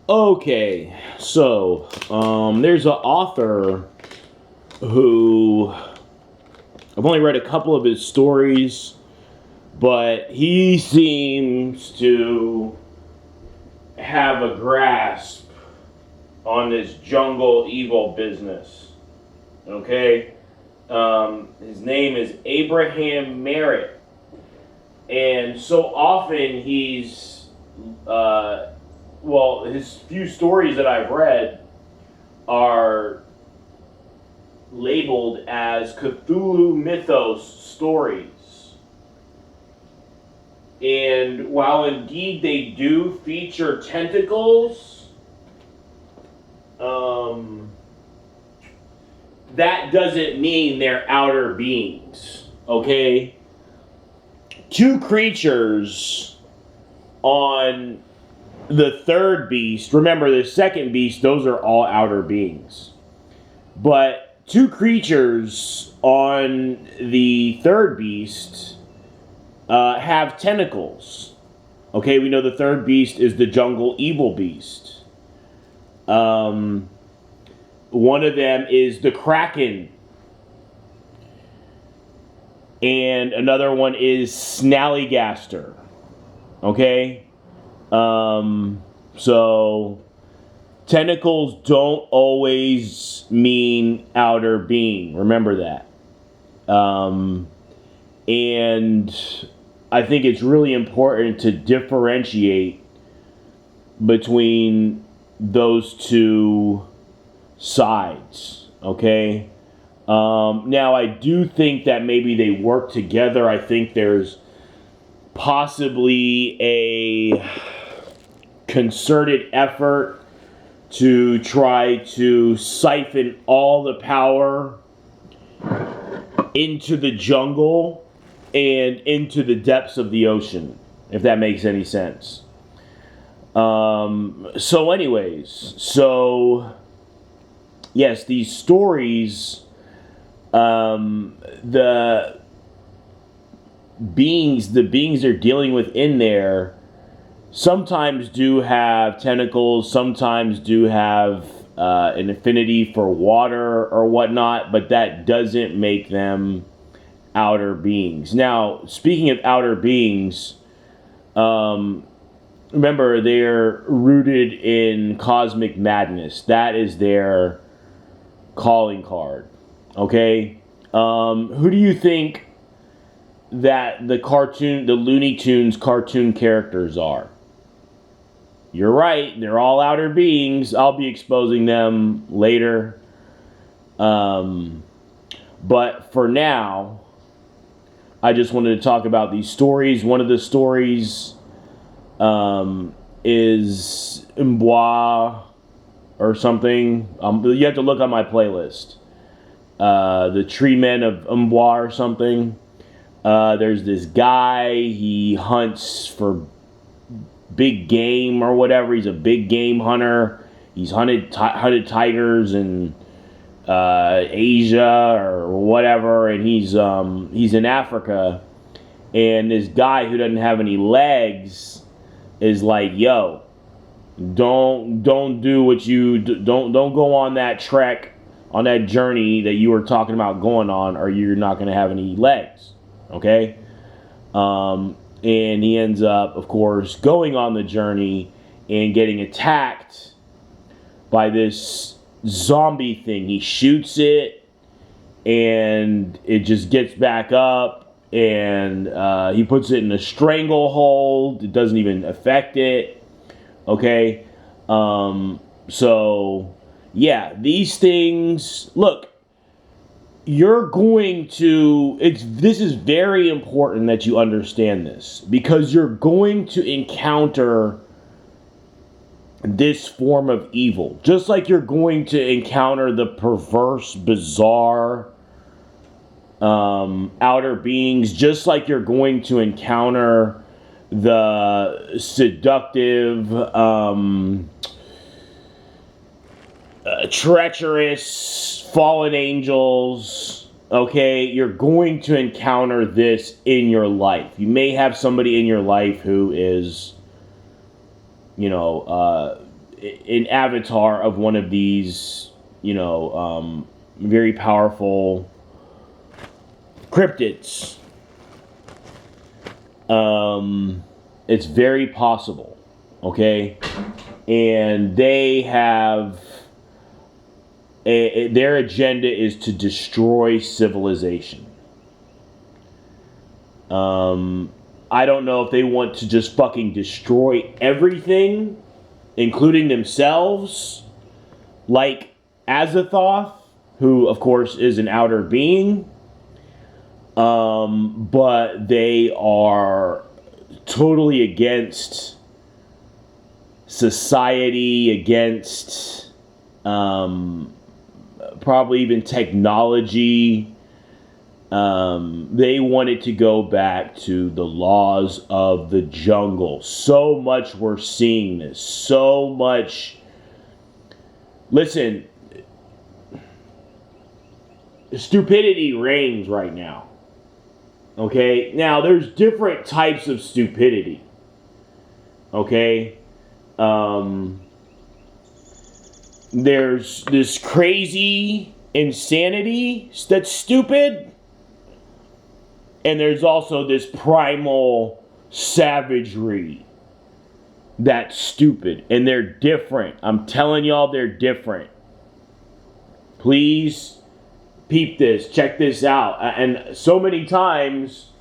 Okay, so there's an author who I've only read a couple of his stories, but he seems to have a grasp on this jungle evil business. Okay, his name is Abraham Merritt, and so often his few stories that I've read are labeled as Cthulhu mythos stories. And while indeed they do feature tentacles, that doesn't mean they're outer beings, okay? Two creatures on the third beast, remember the second beast, those are all outer beings. But two creatures on the third beast have tentacles. Okay, we know the third beast is the jungle evil beast. One of them is the Kraken. And another one is Snallygaster. Okay? So tentacles don't always mean outer being. Remember that. And I think it's really important to differentiate between those two sides. Okay? Now, I do think that maybe they work together. I think there's possibly a concerted effort to try to siphon all the power into the jungle and into the depths of the ocean, if that makes any sense. Yes, these stories, the beings they're dealing with in there sometimes do have tentacles, sometimes do have an affinity for water or whatnot, but that doesn't make them outer beings. Now, speaking of outer beings, remember, they're rooted in cosmic madness. That is their calling card. Okay? Who do you think that the Looney Tunes cartoon characters are? You're right, they're all outer beings. I'll be exposing them later. But for now, I just wanted to talk about these stories. One of the stories is Mbois or something. You have to look on my playlist. The Tree Men of Mbois or something. There's this guy, he hunts for big game or whatever. He's a big game hunter. He's hunted tigers in Asia or whatever, and he's in Africa. And this guy who doesn't have any legs is like, "Yo, don't do what you don't go on that trek, on that journey that you were talking about going on, or you're not going to have any legs." Okay? And he ends up, of course, going on the journey and getting attacked by this zombie thing. He shoots it, and it just gets back up, and he puts it in a stranglehold. It doesn't even affect it. Okay? So, yeah, these things, look, this is very important that you understand this, because you're going to encounter this form of evil, just like you're going to encounter the perverse, bizarre outer beings, just like you're going to encounter the seductive, treacherous fallen angels. Okay, you're going to encounter this in your life. You may have somebody in your life who is, an avatar of one of these, very powerful cryptids. It's very possible, okay? And they have their agenda is to destroy civilization. I don't know if they want to just fucking destroy everything, including themselves, like Azathoth, who of course is an outer being. But they are totally against society, against probably even technology. They wanted to go back to the laws of the jungle. So much we're seeing this. So much. Listen, stupidity reigns right now. Okay? Now, there's different types of stupidity. Okay? There's this crazy insanity that's stupid. And there's also this primal savagery that's stupid. And they're different. I'm telling y'all, they're different. Please peep this. Check this out. And so many times,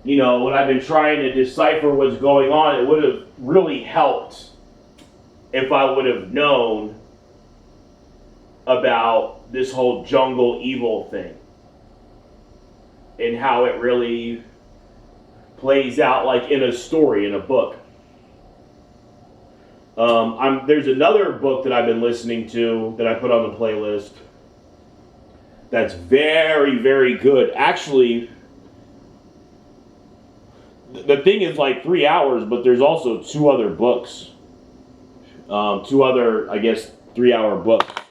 when I've been trying to decipher what's going on, it would have really helped if I would have known about this whole jungle evil thing. And how it really plays out like in a story, in a book. There's another book that I've been listening to that I put on the playlist that's very, very good. Actually, the thing is like 3 hours, but there's also 2 other books. 2 other, 3-hour books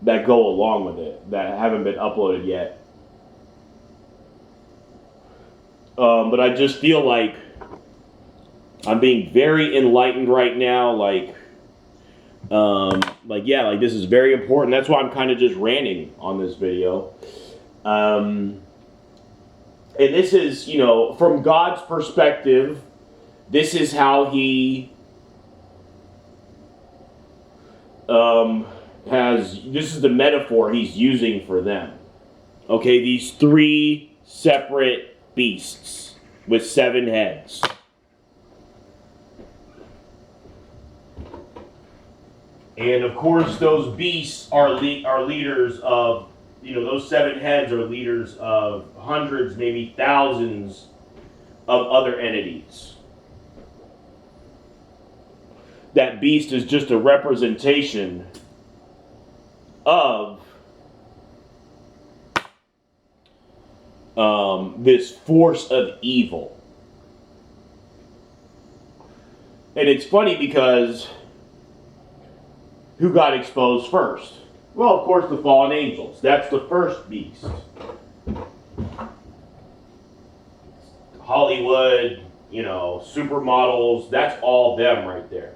that go along with it that haven't been uploaded yet. But I just feel like I'm being very enlightened right now. This is very important. That's why I'm kind of just ranting on this video. And this is, from God's perspective, this is how He this is the metaphor He's using for them. Okay, these 3 separate beasts with 7 heads. And of course, those beasts are leaders of, those 7 heads are leaders of hundreds, maybe thousands of other entities. That beast is just a representation of this force of evil. And it's funny because who got exposed first? Well, of course, the fallen angels. That's the first beast. Hollywood, supermodels, that's all them right there.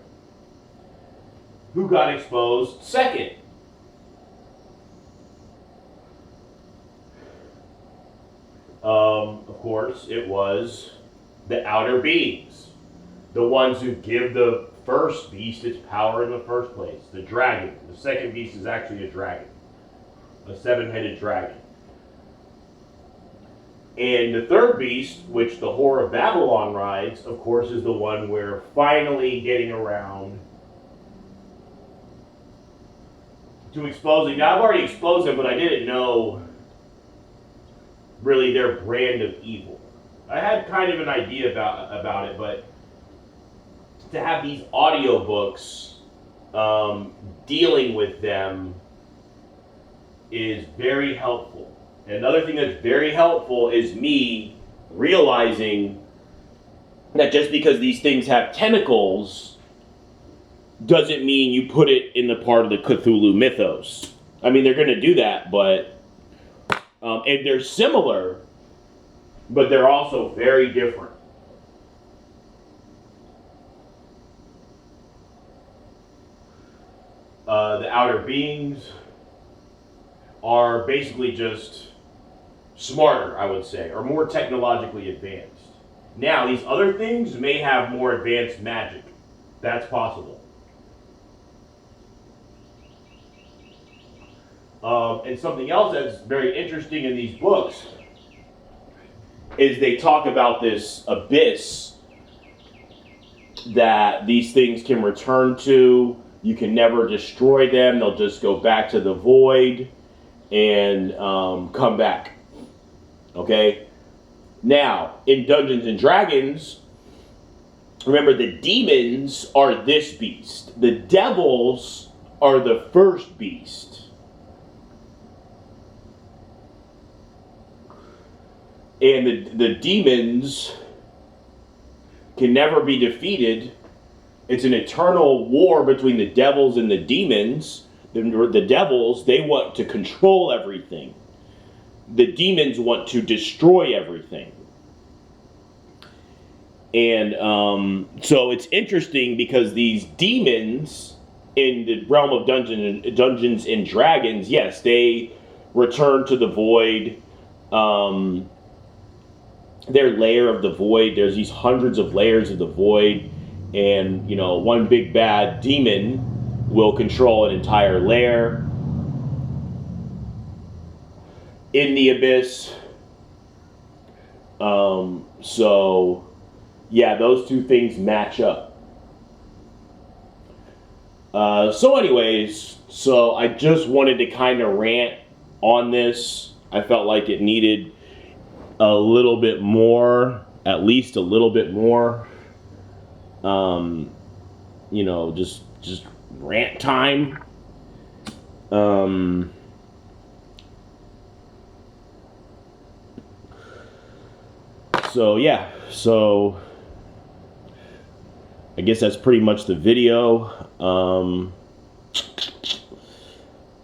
Who got exposed second? Of course, it was the outer beings. The ones who give the first beast its power in the first place. The dragon. The second beast is actually a dragon. A 7-headed dragon. And the third beast, which the Whore of Babylon rides, of course, is the one we're finally getting around to exposing. Now, I've already exposed them, but I didn't know really their brand of evil. I had kind of an idea about it, but to have these audiobooks dealing with them is very helpful. And another thing that's very helpful is me realizing that just because these things have tentacles doesn't mean you put it in the part of the Cthulhu mythos. I mean, they're going to do that, but and they're similar, but they're also very different. The outer beings are basically just smarter, I would say, or more technologically advanced. Now, these other things may have more advanced magic. That's possible. And something else that's very interesting in these books is they talk about this abyss that these things can return to. You can never destroy them. They'll just go back to the void and come back. Okay? Now, in Dungeons and Dragons, remember the demons are this beast. The devils are the first beast. And the demons can never be defeated. It's an eternal war between the devils and the demons. The devils, they want to control everything. The demons want to destroy everything. And so it's interesting because these demons in the realm of Dungeons and Dragons, yes, they return to the void. Their layer of the void, there's these hundreds of layers of the void, and one big bad demon will control an entire layer in the abyss. So yeah, those two things match up. So anyways, so I just wanted to kind of rant on this. I felt like it needed a little bit more, at least a little bit more, just rant time. So yeah, so I guess that's pretty much the video.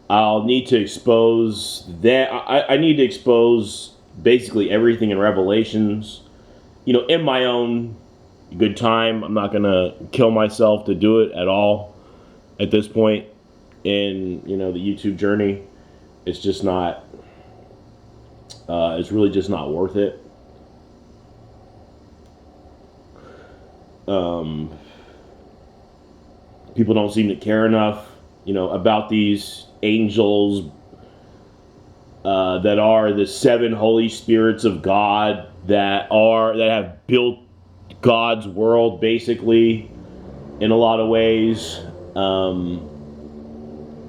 I'll need to expose that. I need to expose basically everything in Revelations, in my own good time. I'm not gonna kill myself to do it at all at this point in the YouTube journey. It's just not. It's really just not worth it. People don't seem to care enough, about these angels that are the seven Holy Spirits of God that have built God's world basically in a lot of ways.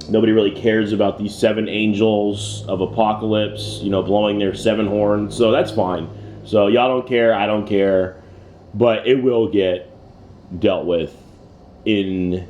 Nobody really cares about these seven angels of apocalypse, blowing their seven horns. So that's fine. So y'all don't care, I don't care, but it will get dealt with in